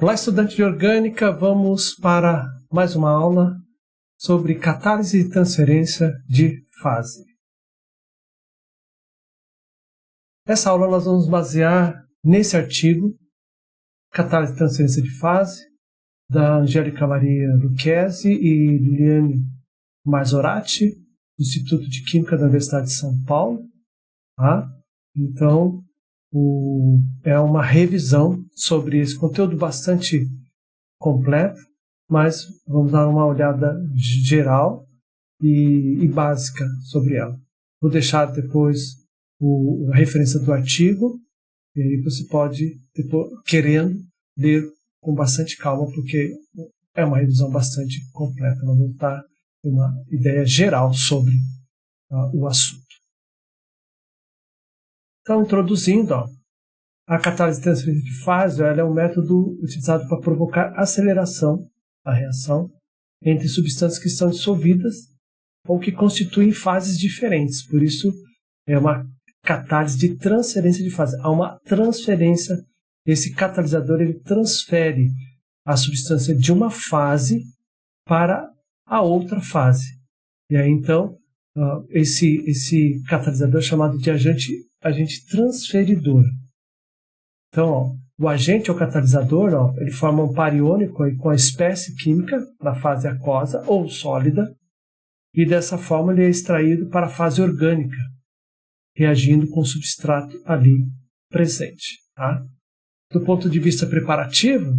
Olá, estudante de orgânica, vamos para mais uma aula sobre catálise e transferência de fase. Essa aula nós vamos basear nesse artigo, Catálise e Transferência de Fase, da Angélica Maria Lucchesi e Liliane Marzorati, do Instituto de Química da Universidade de São Paulo. Tá? Então, é uma revisão sobre esse conteúdo bastante completo, mas vamos dar uma olhada geral e básica sobre ela. Vou deixar depois a referência do artigo, e aí você pode, depois, querendo, ler com bastante calma, porque é uma revisão bastante completa. Nós vamos dar uma ideia geral sobre o assunto. Então, introduzindo, a catálise e transferência de fase, ela é um método utilizado para provocar aceleração da reação entre substâncias que estão dissolvidas ou que constituem fases diferentes. Por isso, é uma catálise de transferência de fase. Há uma transferência, esse catalisador ele transfere a substância de uma fase para a outra fase. E aí, então, esse catalisador é chamado de agente transferidor. Então, o agente ou catalisador, ele forma um par iônico com a espécie química na fase aquosa ou sólida, e dessa forma ele é extraído para a fase orgânica, reagindo com o substrato ali presente. Tá? Do ponto de vista preparativo,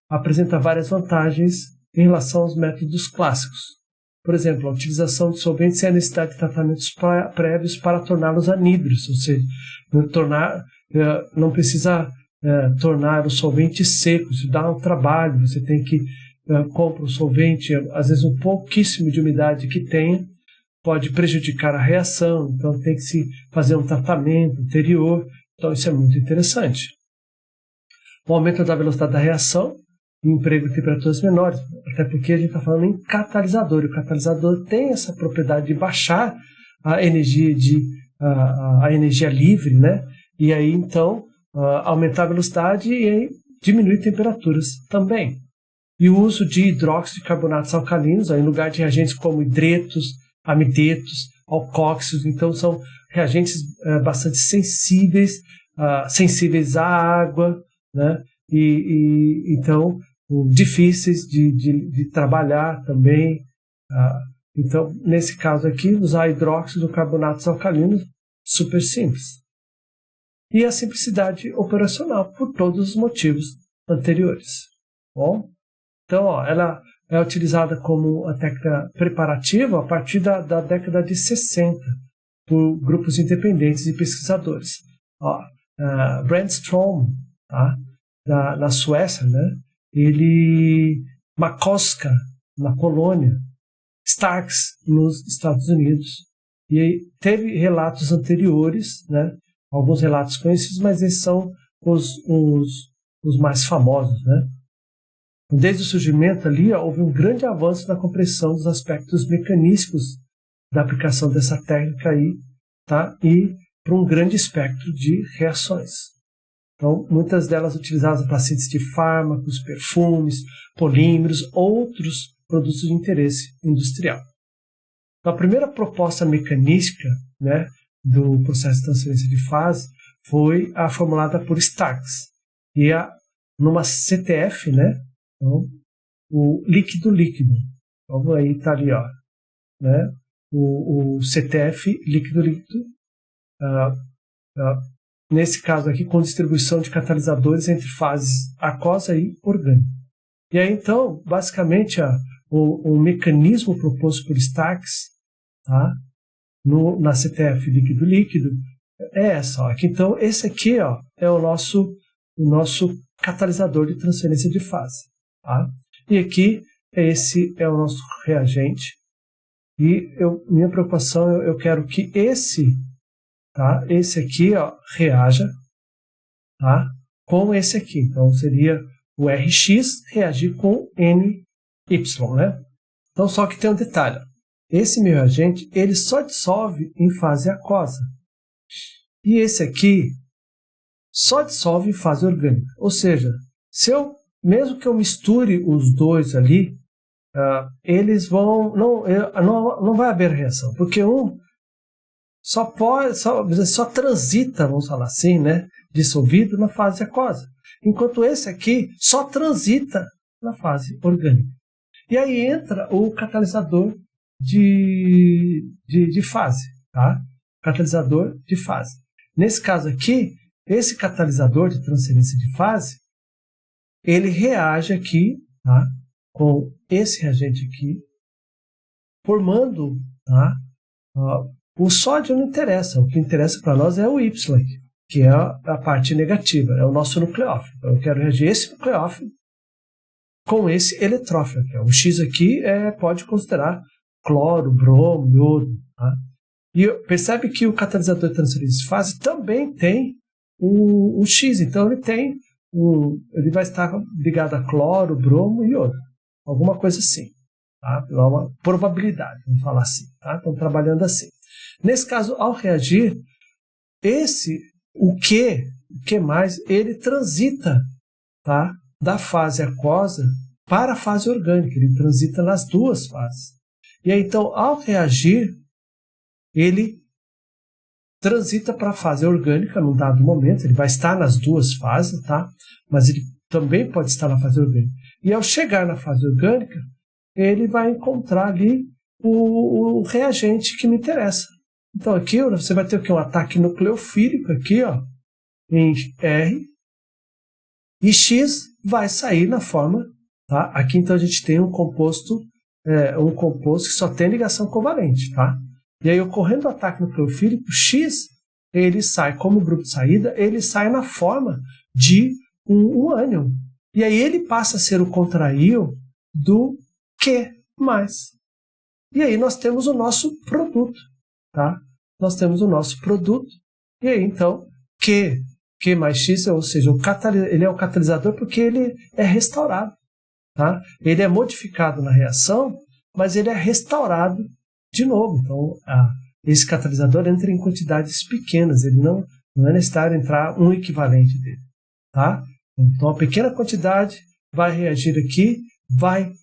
apresenta várias vantagens em relação aos métodos clássicos. Por exemplo, a utilização de solventes sem a necessidade de tratamentos prévios para torná-los anídrios, ou seja, não precisa tornar o solvente seco, isso dá um trabalho, você tem que comprar o solvente, às vezes um pouquíssimo de umidade que tenha, pode prejudicar a reação, então tem que se fazer um tratamento anterior, então isso é muito interessante. O aumento da velocidade da reação, emprego de temperaturas menores, até porque a gente está falando em catalisador, e o catalisador tem essa propriedade de baixar a energia a energia livre, e aí então aumentar a velocidade e aí diminuir temperaturas também. E o uso de hidróxido de carbonatos alcalinos, em lugar de reagentes como hidretos, amidetos, alcóxidos, então são reagentes bastante sensíveis à água, então difíceis de trabalhar também. Então, nesse caso aqui, usar hidróxido de carbonatos alcalinos, super simples. E a simplicidade operacional, por todos os motivos anteriores. Bom, então, ela é utilizada como a técnica preparativa a partir da década de 60, por grupos independentes e pesquisadores. Brännström, na Suécia, Makoska, na Polônia, Starks, nos Estados Unidos. E aí, teve relatos anteriores, alguns relatos conhecidos, mas esses são os mais famosos. Desde o surgimento ali, houve um grande avanço na compreensão dos aspectos mecanísticos da aplicação dessa técnica aí, e para um grande espectro de reações. Então, muitas delas utilizadas para síntese de fármacos, perfumes, polímeros, outros produtos de interesse industrial. Então, a primeira proposta mecanística, do processo de transferência de fase foi a formulada por Starks. E numa CTF, então, o líquido-líquido. Então, aí está ali, o CTF líquido-líquido. Nesse caso aqui, com distribuição de catalisadores entre fases aquosa e orgânica. E aí, então, basicamente, o mecanismo proposto por Starks, na CTF líquido-líquido, é essa. Então, esse aqui é o nosso catalisador de transferência de fase. E aqui, esse é o nosso reagente. E minha preocupação, eu quero que esse aqui reaja com esse aqui. Então, seria o Rx reagir com NY. Então, só que tem um detalhe. Esse meu reagente, ele só dissolve em fase aquosa. E esse aqui só dissolve em fase orgânica. Ou seja, se eu mesmo que eu misture os dois ali, eles vão... Não vai haver reação, porque um só transita, vamos falar assim, né, dissolvido na fase aquosa, enquanto esse aqui só transita na fase orgânica. E aí entra o catalisador de fase, tá? Catalisador de fase. Nesse caso aqui, esse catalisador de transferência de fase, ele reage aqui, tá, com esse reagente aqui, formando, tá, o sódio não interessa, o que interessa para nós é o Y, que é a parte negativa, é o nosso nucleófilo. Então, eu quero reagir esse nucleófilo com esse eletrófilo. O X aqui pode considerar cloro, bromo, iodo. Tá? E percebe que o catalisador de transferência de fase também tem o X, então ele vai estar ligado a cloro, bromo e iodo. Alguma coisa assim. Tá? Uma probabilidade, vamos falar assim. Tá? Estão trabalhando assim. Nesse caso, ao reagir, o Q mais, ele transita, tá, da fase aquosa para a fase orgânica. Ele transita nas duas fases. E aí, então, ao reagir, ele transita para a fase orgânica num dado momento. Ele vai estar nas duas fases, tá? Mas ele também pode estar na fase orgânica. E ao chegar na fase orgânica, ele vai encontrar ali o reagente que me interessa. Então aqui você vai ter um ataque nucleofílico aqui, ó, em R, e X vai sair na forma, tá? Aqui então a gente tem um composto que só tem ligação covalente, tá? E aí, ocorrendo o ataque nucleofílico, X, ele sai como grupo de saída, ele sai na forma de um ânion. E aí ele passa a ser o contraíon do Q+. E aí nós temos o nosso produto, tá? Nós temos o nosso produto, e aí então Q mais X, ou seja, ele é o catalisador porque ele é restaurado, tá? Ele é modificado na reação, mas ele é restaurado de novo. Então, esse catalisador entra em quantidades pequenas, ele não é necessário entrar um equivalente dele, tá? Então, a pequena quantidade vai reagir aqui, vai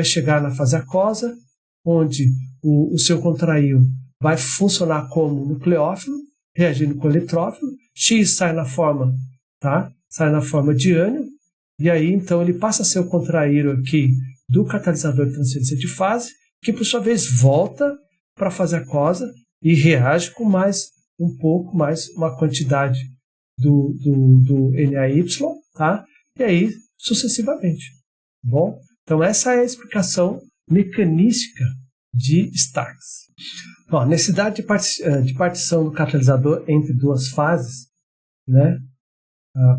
chegar na fase aquosa, onde o seu contraíon vai funcionar como nucleófilo, reagindo com o eletrófilo. X sai na forma, tá? Sai na forma de ânion, e aí então ele passa a ser o contraíon aqui do catalisador de transferência de fase, que por sua vez volta para a fase aquosa e reage com um pouco mais uma quantidade do NaY, tá? E aí sucessivamente. Bom, então essa é a explicação mecanística de Starks. Bom, a necessidade de partição do catalisador entre duas fases, né,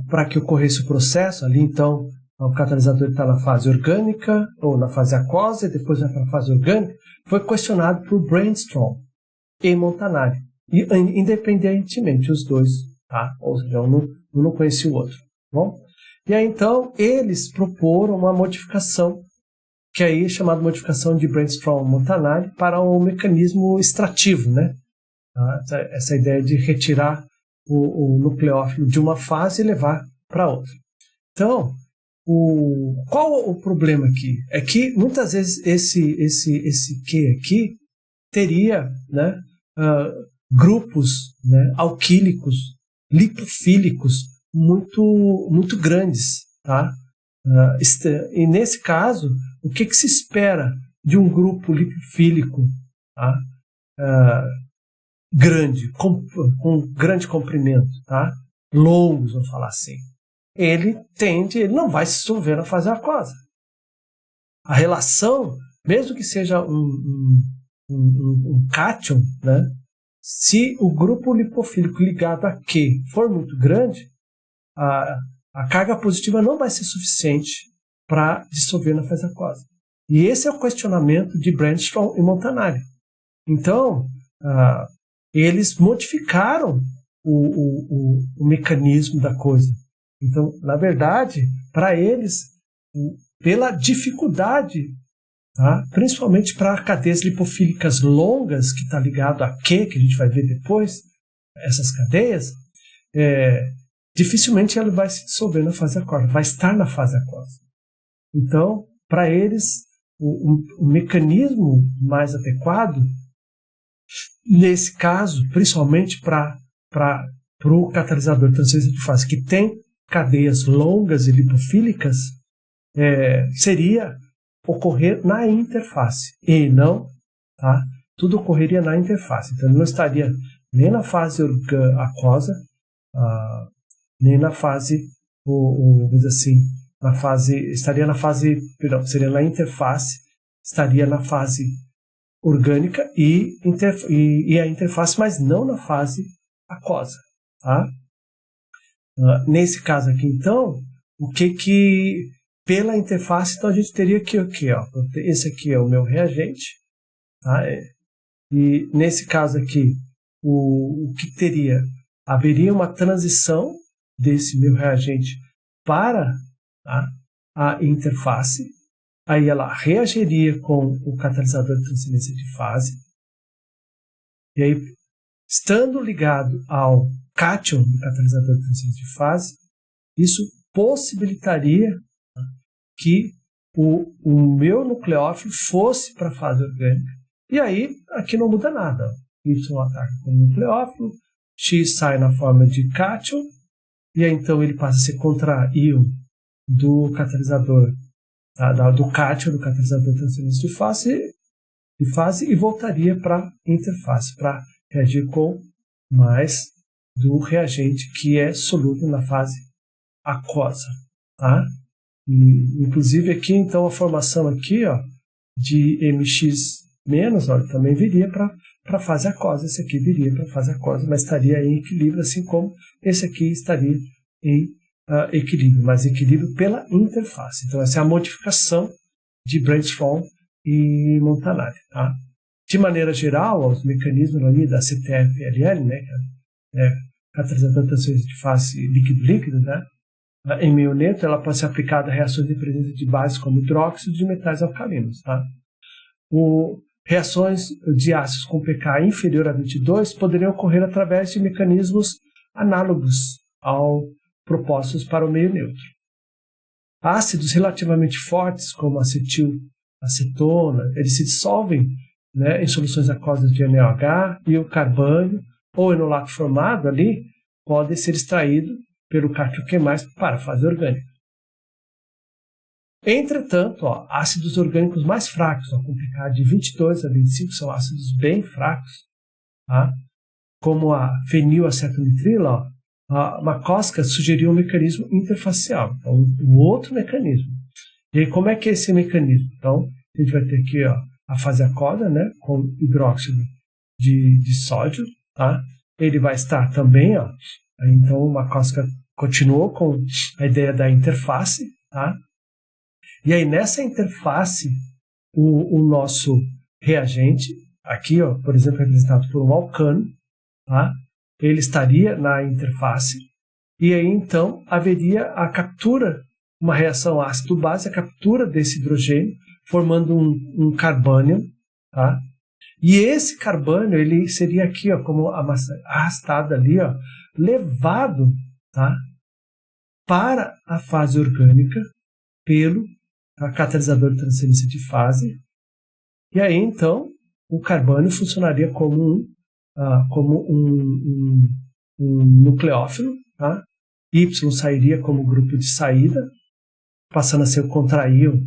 para que ocorresse o processo, ali então o catalisador está na fase orgânica ou na fase aquosa e depois vai para a fase orgânica, foi questionado por Brainstorm e Montanari, independentemente os dois, tá? Ou seja, um não conhecia o outro. Bom? E aí então eles proporam uma modificação, que aí é chamada modificação de Brainstorm-Montanari para um mecanismo extrativo, né? Essa ideia de retirar o nucleófilo de uma fase e levar para outra. Então, qual o problema aqui? É que muitas vezes esse Q aqui teria, né, grupos, né, alquílicos, lipofílicos muito grandes, tá? E nesse caso, o que se espera de um grupo lipofílico, tá? Grande, com grande comprimento, tá? Longos, vamos falar assim. Ele não vai se dissolver na fase aquosa. A relação, mesmo que seja um cátion, né? Se o grupo lipofílico ligado a Q for muito grande, a carga positiva não vai ser suficiente para dissolver na fase aquosa. E esse é o questionamento de Brainstorm e Montanari. Então, eles modificaram o mecanismo da coisa. Então, na verdade, para eles, pela dificuldade, tá? Principalmente para cadeias lipofílicas longas, que está ligado a Q, que a gente vai ver depois, essas cadeias, dificilmente ela vai se dissolver na fase aquosa, vai estar na fase aquosa. Então, para eles, o mecanismo mais adequado, nesse caso, principalmente para o catalisador de transferência de fase, que tem cadeias longas e lipofílicas, seria ocorrer na interface, e não, tá? Tudo ocorreria na interface. Então, ele não estaria nem na fase aquosa, nem na fase, vamos dizer assim, seria na interface, estaria na fase orgânica e a interface, mas não na fase aquosa, tá? Nesse caso aqui, então, pela interface, então a gente teria aqui o quê? Esse aqui é o meu reagente, tá? E nesse caso aqui, o que teria? Haveria uma transição desse meu reagente para, tá, a interface, aí ela reagiria com o catalisador de transferência de fase, e aí, estando ligado ao cátion do catalisador de transferência de fase, isso possibilitaria que o meu nucleófilo fosse para a fase orgânica. E aí, aqui não muda nada. Y ataca com o nucleófilo, X sai na forma de cátion, e aí então ele passa a ser contraíon do catalisador, do cátion, do catalisador de transferência de fase e voltaria para a interface, para reagir com mais do reagente que é solúvel na fase aquosa, tá? E, inclusive aqui, então, a formação aqui, de MX-, também viria para a fase aquosa. Esse aqui viria para a fase aquosa, mas estaria em equilíbrio, assim como esse aqui estaria em equilíbrio, mas equilíbrio pela interface. Então, essa é a modificação de Brainstorm e Montanari, tá? De maneira geral, os mecanismos ali da CTF-LL, né, catalisador de transferência de fase líquido-líquido, né, em meio neutro, ela pode ser aplicada a reações de presença de bases como hidróxido de metais alcalinos, tá? Reações de ácidos com pK inferior a 22 poderiam ocorrer através de mecanismos análogos ao propostos para o meio neutro. Ácidos relativamente fortes, como acetil-acetona, eles se dissolvem, né, em soluções aquosas de NaOH, e o carbônio ou enolato formado ali pode ser extraído pelo K2Q+, para a fase orgânica. Entretanto, ácidos orgânicos mais fracos, com pK de 22 a 25, são ácidos bem fracos, tá? Como a fenilacetonitrila, a Makovska sugeriu um mecanismo interfacial, então um outro mecanismo. E aí, como é que é esse mecanismo? Então, a gente vai ter aqui a fase aquosa, né, com hidróxido de sódio, tá? Ele vai estar também, então o Makovska continuou com a ideia da interface, tá? E aí nessa interface, o nosso reagente, aqui, por exemplo, representado por um alcano, tá? Ele estaria na interface, e aí então haveria a captura, uma reação ácido-base, a captura desse hidrogênio, formando um carbônio, tá? E esse carbônio, ele seria aqui, como arrastado ali, levado, tá, para a fase orgânica pelo catalisador de transferência de fase. E aí, então, o carbônio funcionaria como um nucleófilo, tá? Y sairia como grupo de saída, passando a ser o contraíon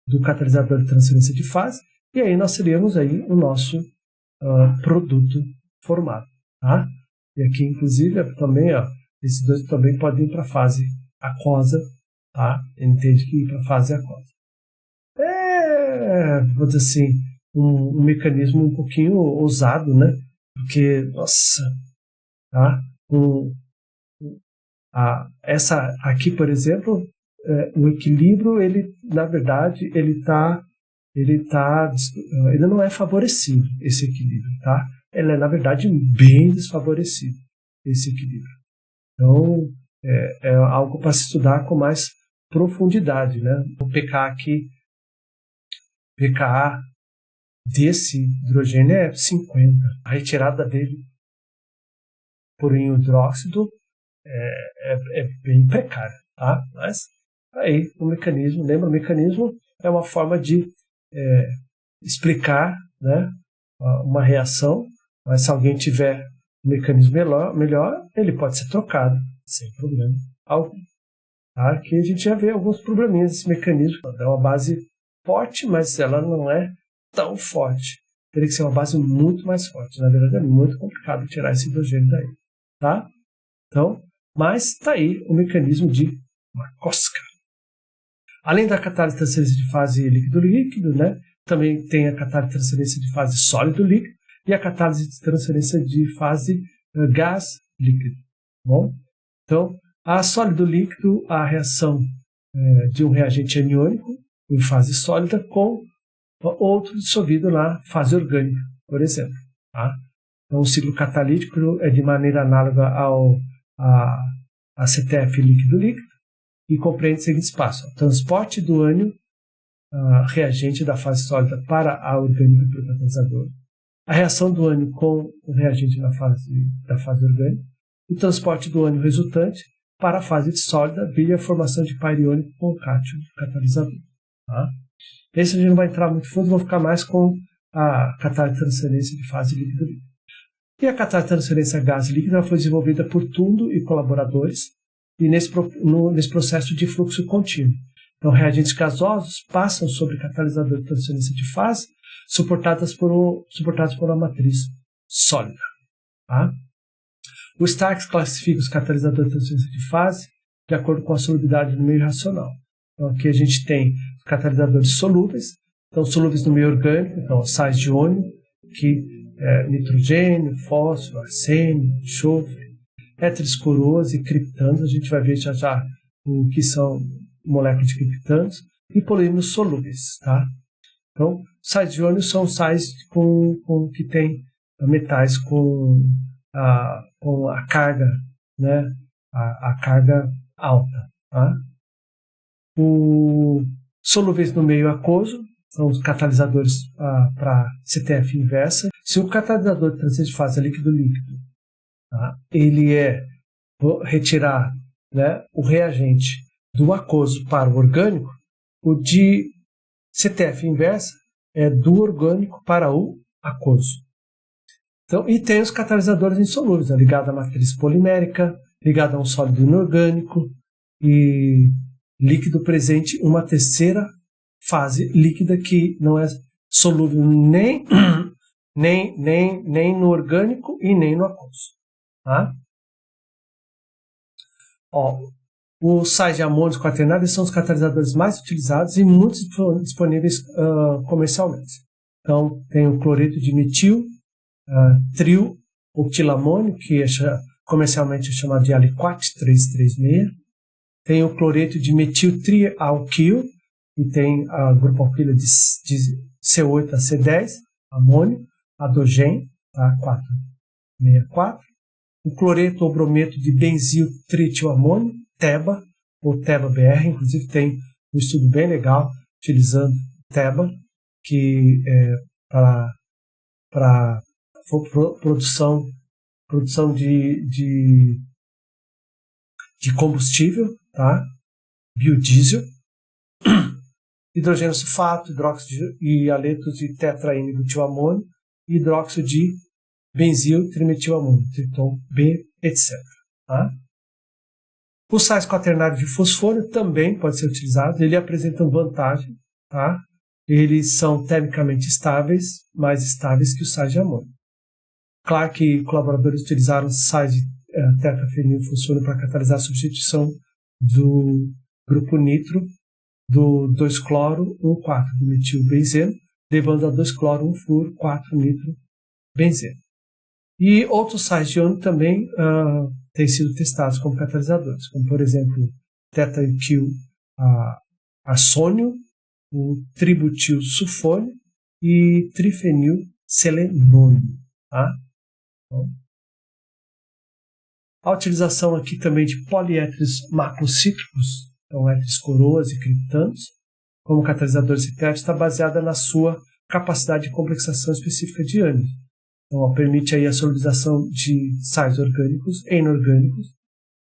do catalisador de transferência de fase, e aí nós teríamos aí o nosso produto formado, tá? E aqui, inclusive, também, esses dois também podem ir para a fase aquosa, tá? Ele entende que ir para a fase aquosa. Vou dizer assim, um mecanismo um pouquinho ousado, né? Porque, nossa, tá? Essa aqui, por exemplo, o equilíbrio, ele, na verdade, ele não é favorecido, esse equilíbrio, tá? Ele é, na verdade, bem desfavorecido, esse equilíbrio. Então, é algo para se estudar com mais profundidade, né? O pKa desse hidrogênio é 50. A retirada dele por hidróxido é bem precária, tá? Mas aí o mecanismo, lembra, o mecanismo é uma forma de explicar, né, uma reação, mas se alguém tiver um mecanismo melhor, ele pode ser trocado, sem problema algum. Tá? Aqui a gente já vê alguns probleminhas desse mecanismo. É uma base forte, mas ela não é tão forte. Teria que ser uma base muito mais forte. Na verdade, é muito complicado tirar esse hidrogênio daí. Tá? Então, mas está aí o mecanismo de Markovska. Além da catálise de transferência de fase líquido-líquido, né, também tem a catálise de transferência de fase sólido-líquido e a catálise de transferência de fase gás-líquido. Bom? Então, a sólido-líquido, a reação de um reagente aniônico em fase sólida com outro dissolvido na fase orgânica, por exemplo. Tá? Então, o ciclo catalítico é de maneira análoga a CTF líquido-líquido e compreende o seguinte passo: o transporte do ânion reagente da fase sólida para a orgânica pelo catalisador, a reação do ânion com o reagente da fase orgânica, o transporte do ânion resultante para a fase sólida via a formação de par iônico com o cátion do catalisador. Tá? Esse a gente não vai entrar muito fundo, vou ficar mais com a catálise de transferência de fase líquido-líquido. E a catálise de transferência gás-líquido foi desenvolvida por Tundo e colaboradores e nesse processo de fluxo contínuo. Então, reagentes gasosos passam sobre catalisador de transferência de fase suportados por uma matriz sólida. Tá? O Starks classifica os catalisadores de transferência de fase de acordo com a solubilidade no meio racional. Então, aqui a gente tem os catalisadores solúveis, então solúveis no meio orgânico, então sais de ônio, que nitrogênio, fósforo, arsênio, enxofre, éteres coroas e criptanos, a gente vai ver já o que são moléculas de criptanos, e polímeros solúveis. Tá? Então, sais de ônio são sais que têm metais com a carga, né, a carga alta. Tá? Os solúveis no meio aquoso são os catalisadores para CTF inversa. Se o catalisador de transferência de fase é líquido-líquido, tá, ele retirar, né, o reagente do aquoso para o orgânico, o de CTF inversa é do orgânico para o aquoso. Então, e tem os catalisadores insolúveis, né, ligado à matriz polimérica, ligado a um sólido inorgânico e líquido presente uma terceira fase líquida que não é solúvel nem no orgânico e nem no aquoso. Tá? Os sais de amônios quaternários são os catalisadores mais utilizados e muitos disponíveis comercialmente. Então, tem o cloreto de metil, triooctilamônio, que comercialmente é chamado de aliquat 336. Tem o cloreto de metil trialquil, e tem a grupo alquila de C8 a C10, amônio, adogênio, tá? 464. O cloreto ou brometo de benzil tritilamônio, TEBA, ou TEBA-BR, inclusive tem um estudo bem legal utilizando TEBA, que é para produção de combustível, tá? Biodiesel, hidrogênio sulfato, hidróxido e aletos de tetraenibutilamônio, hidróxido de benzil trimetilamônio, triton B, etc. Tá? Os sais quaternários de fosfônio também podem ser utilizados, eles apresentam vantagem, tá? Eles são termicamente estáveis, mais estáveis que os sais de amônio. Claro que colaboradores utilizaram sais de tetrafenilfosfônio para catalisar a substituição do grupo nitro do 2-cloro 1,4 do metilbenzeno, levando a 2-cloro 1-fluoro 4-nitro-benzeno. E outros sais de ônio também têm sido testados como catalisadores, como por exemplo tetraetil arsônio, o tributil sulfônio e trifenilselenônio. Tá? Então, a utilização aqui também de poliéteres macrocíclicos, então éteres coroas e criptanos, como catalisadores CTF, está baseada na sua capacidade de complexação específica de ânion. Então, permite aí a solubilização de sais orgânicos e inorgânicos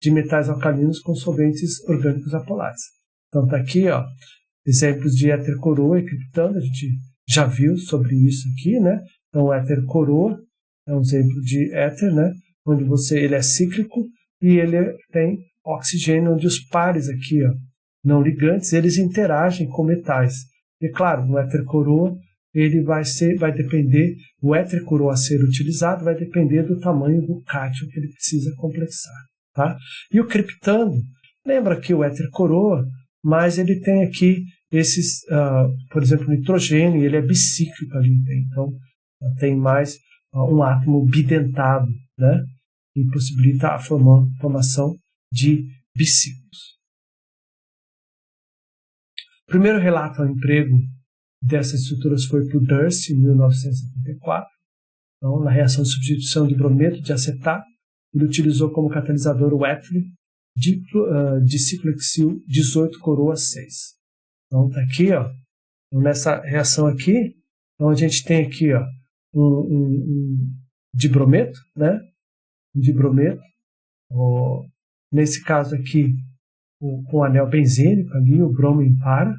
de metais alcalinos com solventes orgânicos apolares. Então está aqui, ó, exemplos de éter coroa e criptando, a gente já viu sobre isso aqui, né? Então o éter coroa é um exemplo de éter, né? Onde ele é cíclico e ele tem oxigênio, onde os pares aqui, ó, não ligantes, eles interagem com metais. E claro, no éter coroa, ele vai depender, o éter coroa a ser utilizado vai depender do tamanho do cátion que ele precisa complexar. Tá? E o criptando, lembra que o éter coroa, mas ele tem aqui esses, por exemplo, nitrogênio, ele é bicíclico ali, então tem mais um átomo bidentado, né? E possibilita a formação de biciclos. O primeiro relato ao emprego dessas estruturas foi por Durst, em 1974. Então, na reação de substituição de brometo de acetato, ele utilizou como catalisador o éter de ciclohexil 18 coroa 6. Então, está aqui, ó, nessa reação aqui, então a gente tem aqui, ó, um dibrometo, né? Um dibrometo, nesse caso aqui, com o anel benzênico ali, o bromo impara,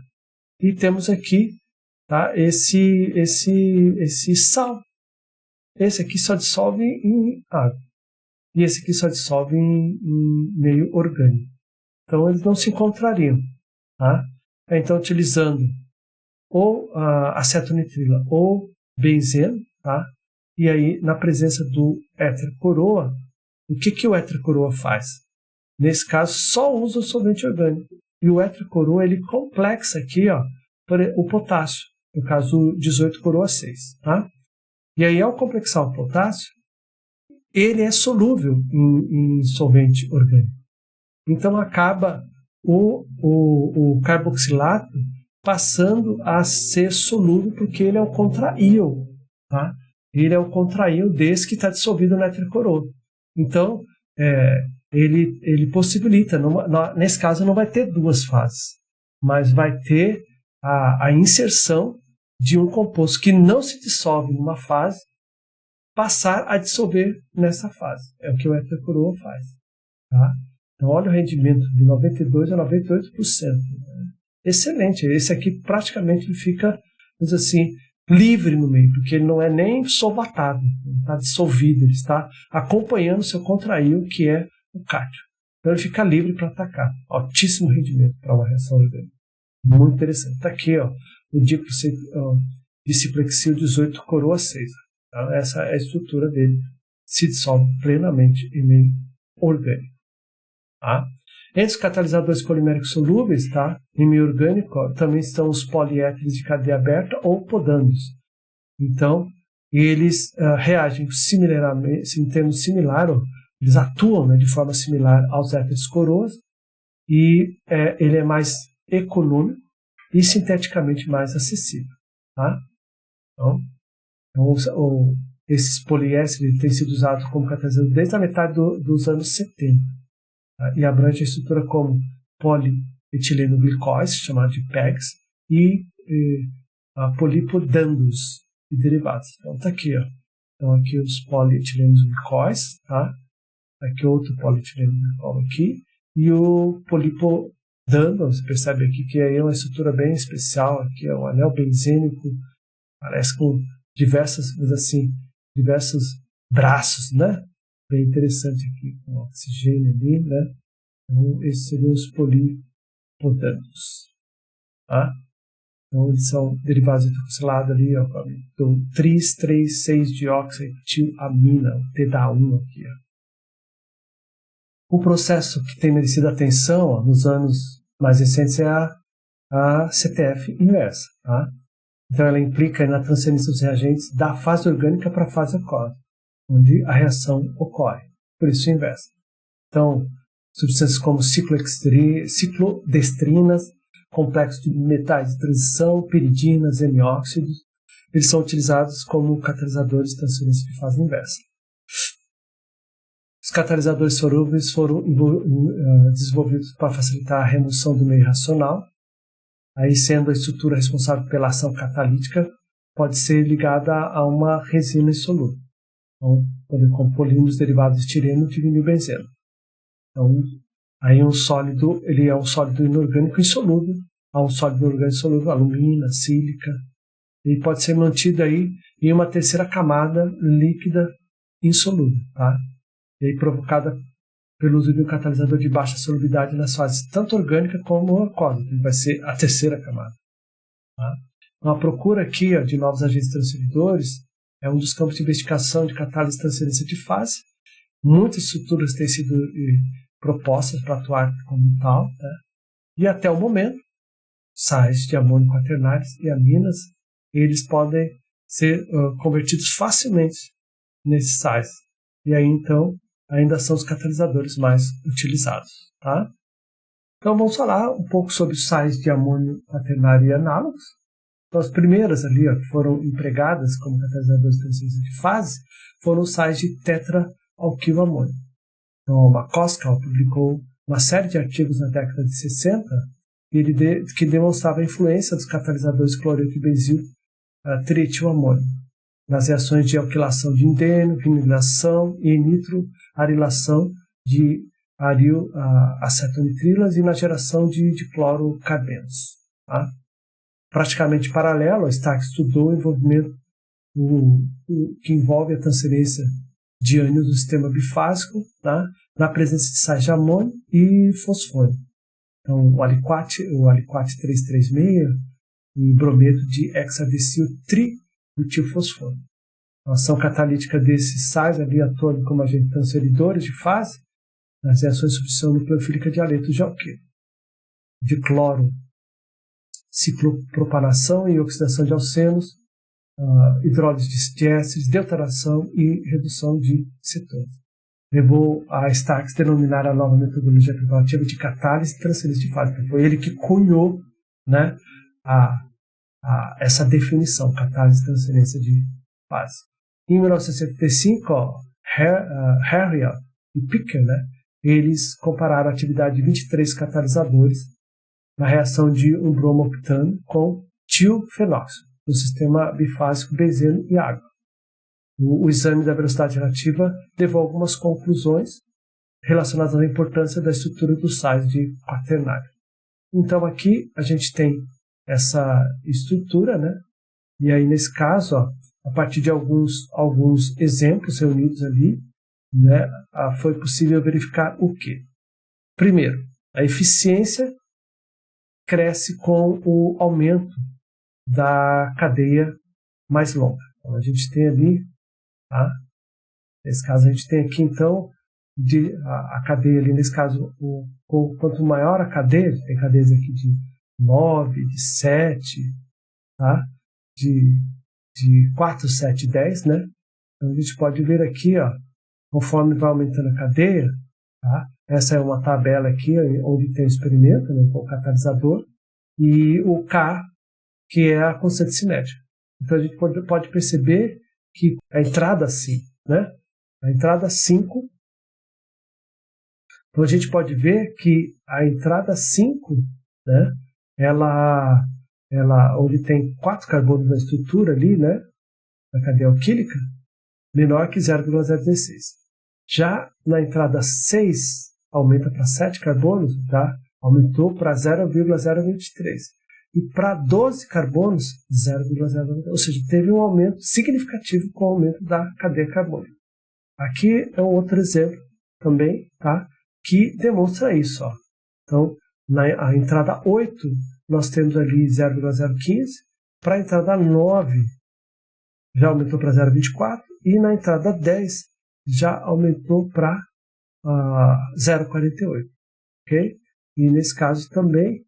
e temos aqui, tá, esse sal. Esse aqui só dissolve em água, e esse aqui só dissolve em meio orgânico. Então eles não se encontrariam, tá? Então utilizando ou acetonitrila ou benzeno, tá? E aí na presença do éter coroa, o que o éter coroa faz? Nesse caso, só usa o solvente orgânico. E o éter coroa, ele complexa aqui, ó, o potássio. No caso, 18 coroa 6. Tá? E aí, ao complexar o potássio, ele é solúvel em solvente orgânico. Então, acaba o carboxilato passando a ser solúvel, porque ele é o contraíon. Tá? Ele é o contraíon desse que está dissolvido no éter coroa. Então, ele possibilita, nesse caso não vai ter duas fases, mas vai ter a inserção de um composto que não se dissolve numa fase, passar a dissolver nessa fase. É o que o éter coroa faz. Tá? Então olha o rendimento de 92% a 98%. Excelente. Esse aqui praticamente fica, vamos dizer assim, livre no meio, porque ele não é nem solvatado, não está dissolvido, ele está acompanhando o seu contraíon, que é o cátion. Então ele fica livre para atacar. Altíssimo rendimento para uma reação orgânica. Muito interessante. Está aqui, ó, o diciclohexil 18 coroa 6. Tá? Essa é a estrutura dele. Se dissolve plenamente em meio orgânico. Tá? Entre os catalisadores poliméricos solúveis, tá, em meio orgânico, ó, também estão os poliéteres de cadeia aberta ou podâmios. Então, eles reagem similarmente, em termos similares, eles atuam, né, de forma similar aos éteres coroas, e ele é mais econômico e sinteticamente mais acessível. Tá? Então esses poliésteres têm sido usados como catalisador desde a metade dos anos 70. Tá? E abrange a estrutura como polietileno-glicóis, chamado de PEGs, e polipodandos e derivados. Então está aqui, ó. Então aqui os polietilenos-glicóis, tá? Aqui outro polietileno-glicol aqui, e o polipodando, você percebe aqui que aí é uma estrutura bem especial, aqui é um anel benzênico, parece com diversos braços, né? Bem interessante aqui, com oxigênio ali, né? Então esses seriam os polipodandos, tá? Então eles são derivados hidroxilados ali, ó, do tris-3,6-dioxetilamina, o TDA1 aqui, ó. O processo que tem merecido atenção, ó, nos anos mais recentes é a CTF inversa. Tá? Então ela implica na transferência dos reagentes da fase orgânica para a fase aquosa, onde a reação ocorre. Por isso inversa. Então, substâncias como ciclodestrinas, complexos de metais de transição, piridinas, hemióxidos, eles são utilizados como catalisadores de transferência de fase inversa. Os catalisadores solúveis foram desenvolvidos para facilitar a remoção do meio racional, aí sendo a estrutura responsável pela ação catalítica pode ser ligada a uma resina insolúvel, então, como polímeros derivados de estireno e de vinilbenzeno. Então, aí um sólido, ele é um sólido inorgânico insolúvel, há um sólido inorgânico insolúvel, alumina, sílica, e pode ser mantido aí em uma terceira camada líquida insolúvel, tá? E aí provocada pelo uso de um catalisador de baixa solubilidade nas fases tanto orgânica como aquosa, que vai ser a terceira camada. Tá? Então, a procura aqui de novos agentes transferidores é um dos campos de investigação de catálise e transferência de fase. Muitas estruturas têm sido propostas para atuar como tal, tá? E até o momento, sais de amônio quaternários e aminas, eles podem ser convertidos facilmente nesses sais. E aí, então, ainda são os catalisadores mais utilizados. Tá? Então, vamos falar um pouco sobre os sais de amônio quaternário e análogos. Então, as primeiras ali, que foram empregadas como catalisadores de transferência de fase, foram os sais de tetraalquilamônio. Então, o McCoskal publicou uma série de artigos na década de 60 que demonstrava a influência dos catalisadores cloreto e benzil trietilamônio nas reações de alquilação de indênio, vinilização e nitroarilação de acetonitrilas e na geração de diclorocarbenos. Tá? Praticamente paralelo, a Stark estudou o envolvimento que envolve a transferência de ânions no sistema bifásico, tá? Na presença de sais de amônio e fosfônio. Então, o aliquate 336 e brometo de hexadecil tributilfosfônio. A ação catalítica desses sais ali atuando como agentes transferidores de fase nas reações de substituição nucleofílica de haleto de alqueno, de cloro, ciclopropanação e oxidação de alcenos, hidrólise de estéreis, deuteração e redução de cetonas. Levou a Starks a denominar a nova metodologia preparativa de catálise e transferência de fase. Foi ele que cunhou, né, essa definição, catálise e transferência de fase. Em 1975, Harrier e Picker, né, eles compararam a atividade de 23 catalisadores na reação de um bromoctano com tiofenóxido no sistema bifásico benzeno e água. O exame da velocidade relativa levou a algumas conclusões relacionadas à importância da estrutura dos sais de quaternário. Então aqui a gente tem essa estrutura, né? E aí nesse caso, a partir de alguns exemplos reunidos ali, né, foi possível verificar o quê? Primeiro, a eficiência cresce com o aumento da cadeia mais longa. Então a gente tem ali, tá? Nesse caso a gente tem aqui então a cadeia ali, nesse caso, quanto maior a cadeia, tem cadeias aqui de 9, de 7, tá? de 4, 7, 10, né? Então a gente pode ver aqui, conforme vai aumentando a cadeia, tá? Essa é uma tabela aqui onde tem o experimento, né, com o catalisador, e o K, que é a constante cinética. Então a gente pode perceber que a entrada 5, né? A entrada 5, então a gente pode ver que a entrada 5, né, ela onde tem 4 carbonos na estrutura ali, né, na cadeia alquílica, menor que 0,016. Já na entrada 6, aumenta para 7 carbonos, tá? Aumentou para 0,023. E para 12 carbonos, 0,023. Ou seja, teve um aumento significativo com o aumento da cadeia carbônica. Aqui é um outro exemplo também, tá? Que demonstra isso. Então, na entrada 8, nós temos ali 0,015. Para a entrada 9, já aumentou para 0,24. E na entrada 10, já aumentou para 0,48. Ok? E nesse caso também,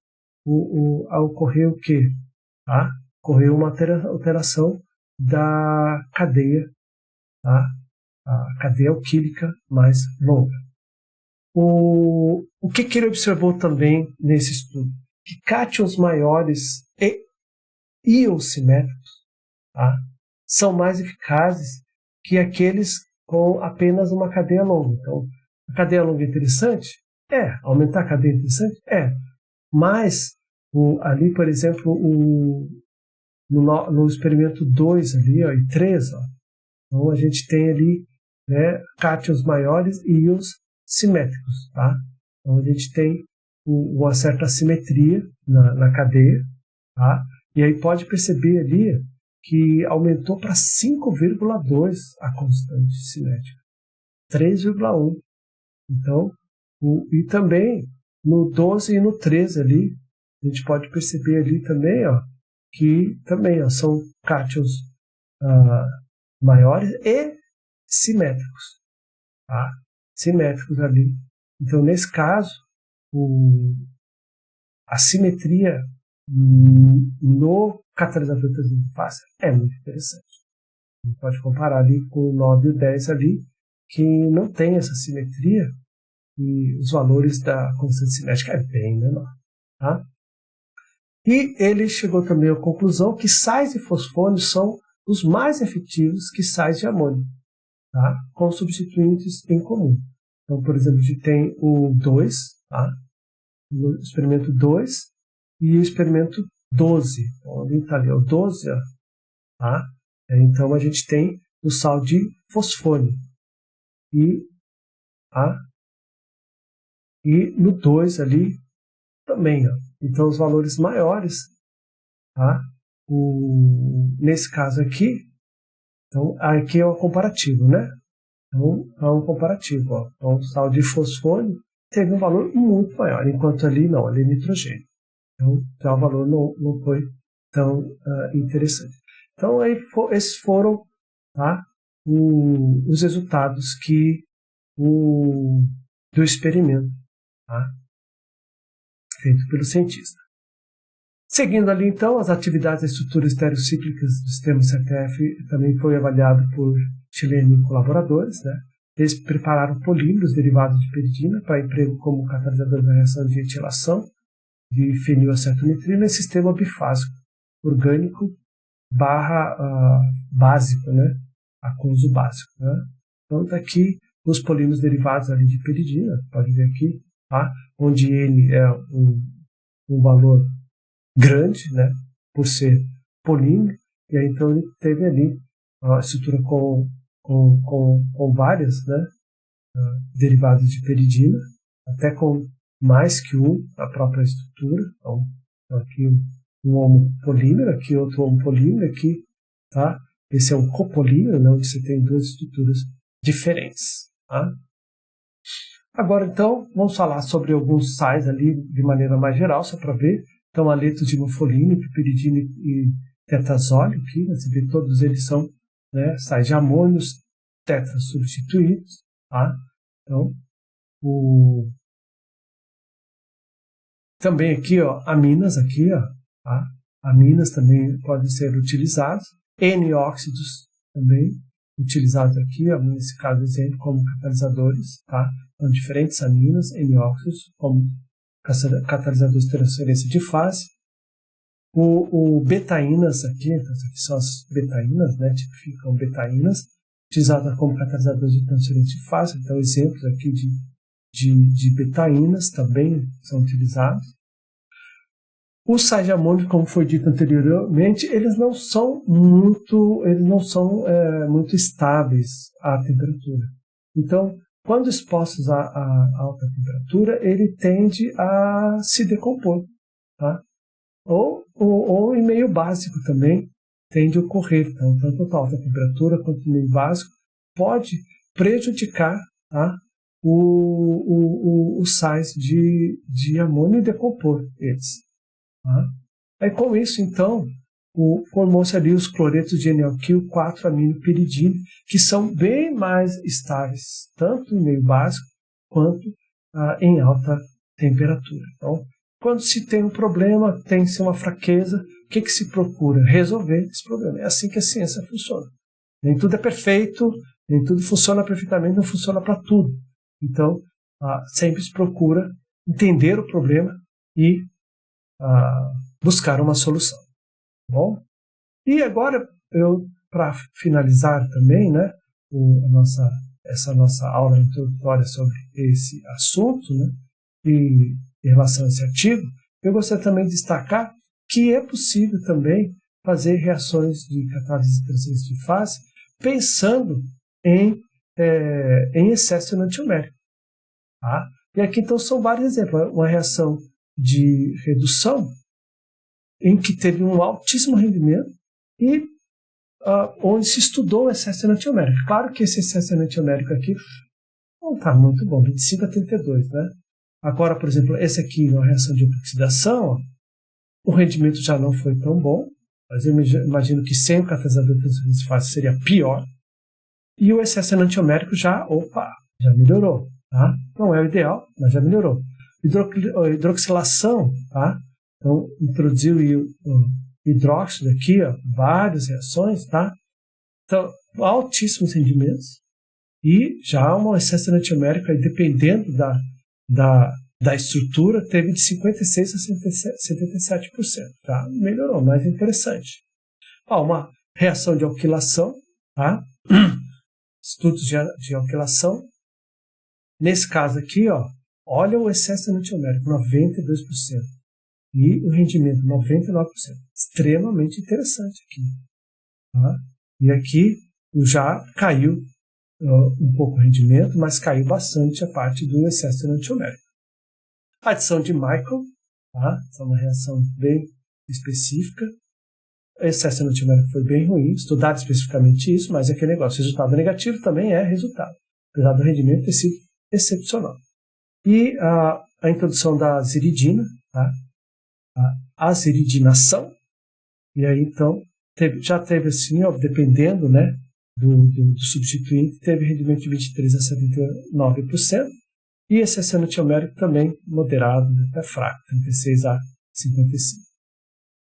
ocorreu o quê? Tá? Ocorreu uma alteração da cadeia, tá? A cadeia alquílica mais longa. O que ele observou também nesse estudo? Que cátions maiores e íons simétricos, tá, são mais eficazes que aqueles com apenas uma cadeia longa. Então, a cadeia longa é interessante? Aumentar a cadeia é interessante? Mas, ali, por exemplo, no experimento 2 ali, e 3, então a gente tem ali, né, cátions maiores e íons simétricos, tá? Então a gente tem uma certa assimetria na cadeia, tá? E aí pode perceber ali que aumentou para 5,2 a constante cinética, 3,1. Então, e também no 12 e no 13 ali, a gente pode perceber ali também, ó, que também, ó, são cátions maiores e simétricos, tá? Simétricos ali. Então, nesse caso, a simetria no catalisador de transferência de fase é muito interessante. A gente pode comparar ali com o 9 e o 10 ali, que não tem essa simetria e os valores da constante cinética é bem menor, tá? E ele chegou também à conclusão que sais de fosfônio são os mais efetivos que sais de amônio, tá? Com substituintes em comum. Então, por exemplo, a gente tem o 2, tá? O experimento 2 e o experimento 12. Então, ali está ali, o 12, ó, tá? Então, a gente tem o sal de fosfônio. E no 2 ali também, ó. Então, os valores maiores, tá? Nesse caso aqui, então, aqui é um comparativo, né? Então, é um comparativo, ó. Então, o sal de fosfônio teve um valor muito maior, enquanto ali não, ali é nitrogênio. Então, já o valor não foi tão interessante. Então, aí esses foram, tá, os resultados do experimento, tá, feito pelo cientista. Seguindo ali, então, as atividades das estruturas estereocíclicas do sistema CTF também foi avaliado por chilenos e colaboradores, né? Eles prepararam polímeros derivados de peridina para emprego como catalisador da reação de etilação de fenilacetonitrina em sistema bifásico, orgânico básico, né? Aquoso básico, né? Então, está aqui os polímeros derivados ali de peridina, pode ver aqui, tá? Onde N é um valor grande, né? Por ser polímero, e aí então ele teve ali a estrutura com várias, né? Derivados de peridina, até com mais que a própria estrutura. Então aqui um homopolímero, aqui outro homopolímero, aqui, tá? Esse é um copolímero, né? Onde você tem duas estruturas diferentes, tá? Agora, então, vamos falar sobre alguns sais ali de maneira mais geral, só para ver. Então, aletos de mufolina, piperidina e tetrazóleo, aqui, né? Você vê que todos eles são, né, sais de amônios tetrasubstituídos, tá? Então, também aqui, ó, aminas aqui, ó, tá? Aminas também podem ser utilizadas. N-óxidos também utilizados aqui, ó, nesse caso, exemplo, como catalisadores, tá? Então, diferentes aminas, N-óxidos, como catalisadores de transferência de fase. O betaínas aqui, então, aqui são as betaínas, né? Tipificam betaínas, utilizadas como catalisadores de transferência de fase. Então, exemplos aqui de betaínas também são utilizados. Os sais de amônio, como foi dito anteriormente, eles não são muito estáveis à temperatura. Então, quando expostos a alta temperatura, ele tende a se decompor, tá? Ou em meio básico também tende a ocorrer. Então, tanto a alta temperatura quanto o meio básico pode prejudicar, tá, os sais de amônio e decompor eles. Tá? Aí, com isso, então, formou-se ali os cloretos de NO-quil 4-aminopiridina, que são bem mais estáveis, tanto em meio básico quanto em alta temperatura. Então, quando se tem um problema, tem-se uma fraqueza, o que se procura? Resolver esse problema. É assim que a ciência funciona. Nem tudo é perfeito, nem tudo funciona perfeitamente, não funciona para tudo. Então, sempre se procura entender o problema e buscar uma solução. Bom? E agora, para finalizar também, né, essa nossa aula introdutória sobre esse assunto, né, e em relação a esse artigo, eu gostaria também de destacar que é possível também fazer reações de catálise de transferência de fase pensando em excesso enantiomérico. Tá? E aqui então são vários exemplos. Uma reação de redução em que teve um altíssimo rendimento e onde se estudou o excesso enantiomérico. Claro que esse excesso enantiomérico aqui não está muito bom, 25 a 32, né? Agora, por exemplo, esse aqui, uma reação de epoxidação, ó, o rendimento já não foi tão bom, mas eu imagino que sem o catalisador de transferência de fase seria pior. E o excesso enantiomérico já melhorou. Tá? Não é o ideal, mas já melhorou. Hidroxilação, tá? Então, introduziu o hidróxido aqui, ó, várias reações, tá? Então, altíssimos rendimentos e já um excesso enantiomérico, aí, dependendo da estrutura, teve de 56% a 77%. Tá? Melhorou, mais interessante. Uma reação de alquilação, tá? Estudos de alquilação. Nesse caso aqui, ó, olha o excesso enantiomérico, 92%. E o rendimento, 99%. Extremamente interessante aqui. Tá? E aqui já caiu um pouco o rendimento, mas caiu bastante a parte do excesso enantiomérico. Adição de Michael, tá? Essa é uma reação bem específica. O excesso enantiomérico foi bem ruim, estudado especificamente isso, mas é aquele negócio, resultado negativo também é resultado, apesar do rendimento ter sido excepcional. E a introdução da aziridina, tá? A aziridinação, e aí então já teve assim, ó, dependendo, né, do substituinte, teve rendimento de 23% a 79%, e excesso enantiomérico também moderado, até fraco, 36% a 55%.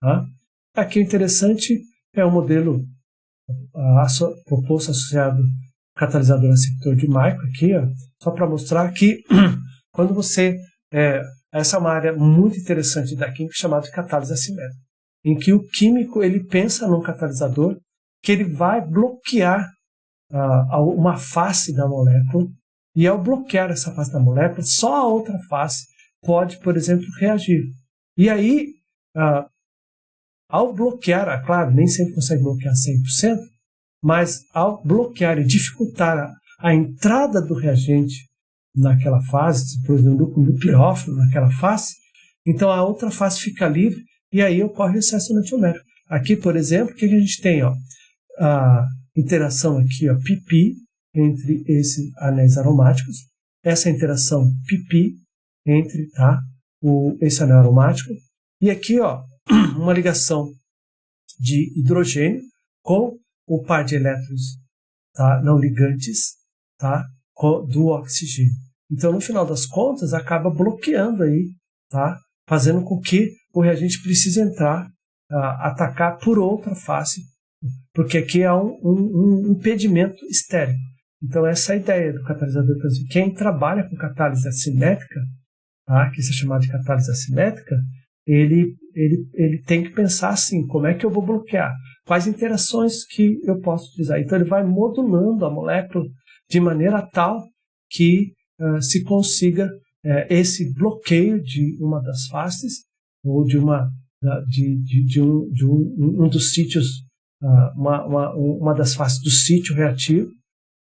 Tá? Aqui o interessante é o modelo proposto associado catalisador receptor de Michael, aqui, ó, só para mostrar que quando você... essa é uma área muito interessante da química chamada de catálise assimétrica, em que o químico ele pensa num catalisador que ele vai bloquear uma face da molécula, e ao bloquear essa face da molécula, só a outra face pode, por exemplo, reagir. E aí, ao bloquear, claro, nem sempre consegue bloquear 100%, mas ao bloquear e dificultar a entrada do reagente naquela fase, por exemplo, do pirófilo naquela face, então a outra face fica livre e aí ocorre o excesso enantiomérico. Aqui, por exemplo, o que a gente tem? Ó, a interação aqui, ó, pp, entre esses anéis aromáticos, essa interação pp entre esse anel aromático, e aqui, ó, uma ligação de hidrogênio com o par de elétrons, tá, não ligantes, tá, do oxigênio. Então, no final das contas, acaba bloqueando aí, tá, fazendo com que o reagente precise entrar, atacar por outra face, porque aqui há um impedimento estéril. Então, essa é a ideia do catalisador. Quem trabalha com catálise assimétrica, tá, que isso é chamado de catálise assimétrica, ele tem que pensar assim, como é que eu vou bloquear? Quais interações que eu posso utilizar? Então, ele vai modulando a molécula de maneira tal que se consiga esse bloqueio de uma das faces ou de um dos sítios, uma das faces do sítio reativo,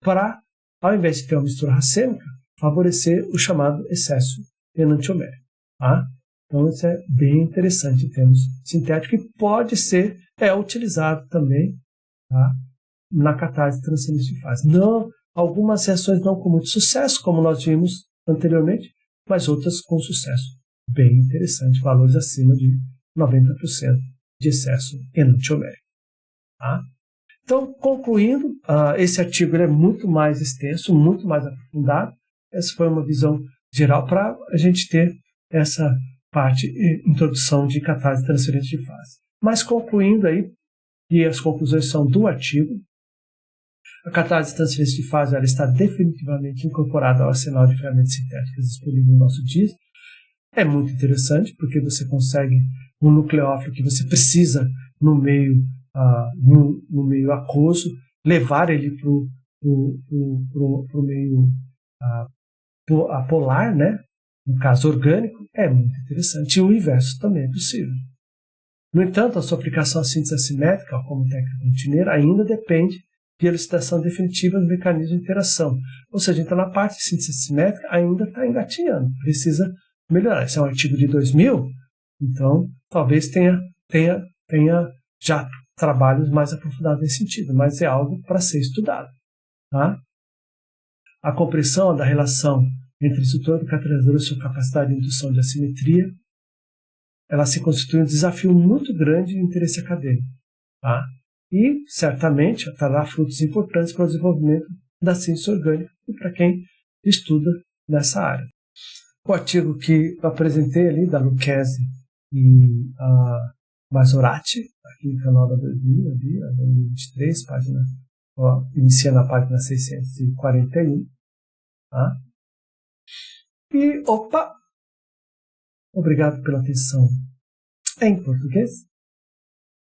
para, ao invés de ter uma mistura racêmica, favorecer o chamado excesso enantiomérico. Tá? Então, isso é bem interessante em termos sintéticos e pode ser utilizado também, tá, na catálise de transferência de fase. Não, algumas reações não com muito sucesso, como nós vimos anteriormente, mas outras com sucesso bem interessante, valores acima de 90% de excesso enantiomérico. Tá? Então, concluindo, esse artigo é muito mais extenso, muito mais aprofundado. Essa foi uma visão geral para a gente ter essa parte, introdução de catálise de transferência de fase. Mas concluindo aí, e as conclusões são do artigo, a catálise de transferência de fase ela está definitivamente incorporada ao arsenal de ferramentas sintéticas disponível no nosso dia. É muito interessante, porque você consegue um nucleófilo que você precisa no meio aquoso, levar ele para o meio polar, né? No caso orgânico, é muito interessante. E o inverso também é possível. No entanto, a sua aplicação à síntese assimétrica, como técnica rotineira, ainda depende e elucidação definitiva do mecanismo de interação. Ou seja, então na parte de síntese simétrica ainda está engatinhando, precisa melhorar. Esse é um artigo de 2000, então talvez tenha já trabalhos mais aprofundados nesse sentido, mas é algo para ser estudado. Tá? A compreensão da relação entre o estrutura do catalisador e sua capacidade de indução de assimetria, ela se constitui um desafio muito grande de interesse acadêmico. Tá? E, certamente, trará frutos importantes para o desenvolvimento da ciência orgânica e para quem estuda nessa área. O artigo que eu apresentei ali, da Lucchesi e a Masorati, aqui no canal da 2023, página, inicia na página 641. Tá? E, obrigado pela atenção em português.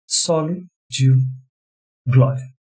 Soli Dio Glória.